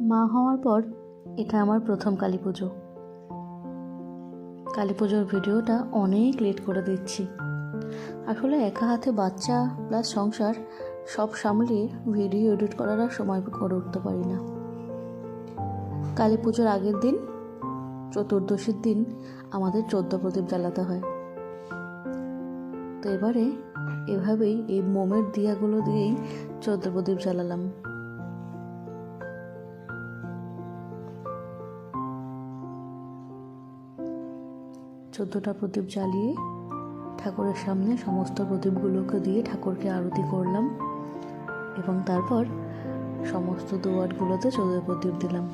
মা হওয়ার পর এটা আমার প্রথম কালী পুজো। কালী পুজোর ভিডিওটা অনেক লেট করে দিচ্ছি। আসলে একা হাতে বাচ্চা প্লাস সংসার সব সামলিয়ে ভিডিও এডিট করার আর সময় করে উঠতে পারি না। কালী পুজোর আগের দিন চতুর্দশীর দিন আমাদের 14 প্রদীপ জ্বালাতে হয়। তো এবারে এভাবেই এই মোমের দিয়াগুলো দিয়েই 14 প্রদীপ জ্বালালাম। চোদ্দটা প্রদীপ জ্বালিয়ে ঠাকুরের সামনে সমস্ত প্রদীপগুলোকে দিয়ে ঠাকুরকে আরতি করলাম এবং তারপর সমস্ত দুয়ারগুলোতে 14 প্রদীপ দিলাম,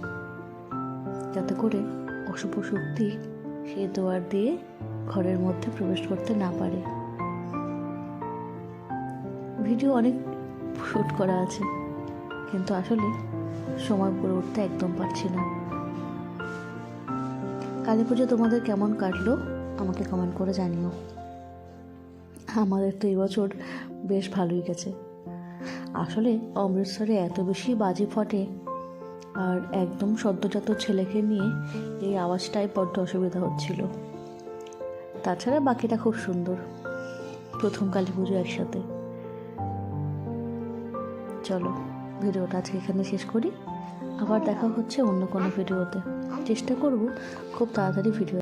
যাতে করে অশুভ শক্তি সেই দুয়ার দিয়ে ঘরের মধ্যে প্রবেশ করতে না পারে। ভিডিও অনেক শ্যুট করা আছে, কিন্তু আসলে সময় করে উঠতে একদম পারছি না। কালী পুজো তোমাদের কেমন কাটলো আমাকে কমেন্ট করে জানিও। আমাদের তো এই বছর বেশ ভালোই গেছে। আসলে অমৃতসরে এত বেশি বাজি ফটে, আর একদম সদ্যজাত ছেলেকে নিয়ে এই আওয়াজটাই বড্ড অসুবিধা হচ্ছিল। তাছাড়া বাকিটা খুব সুন্দর। প্রথম কালী পুজো একসাথে। চলো ভিডিওটা আজকে এখানে শেষ করি। আবার দেখা হচ্ছে অন্য কোনো ভিডিওতে। চেষ্টা করব খুব তাড়াতাড়ি ভিডিও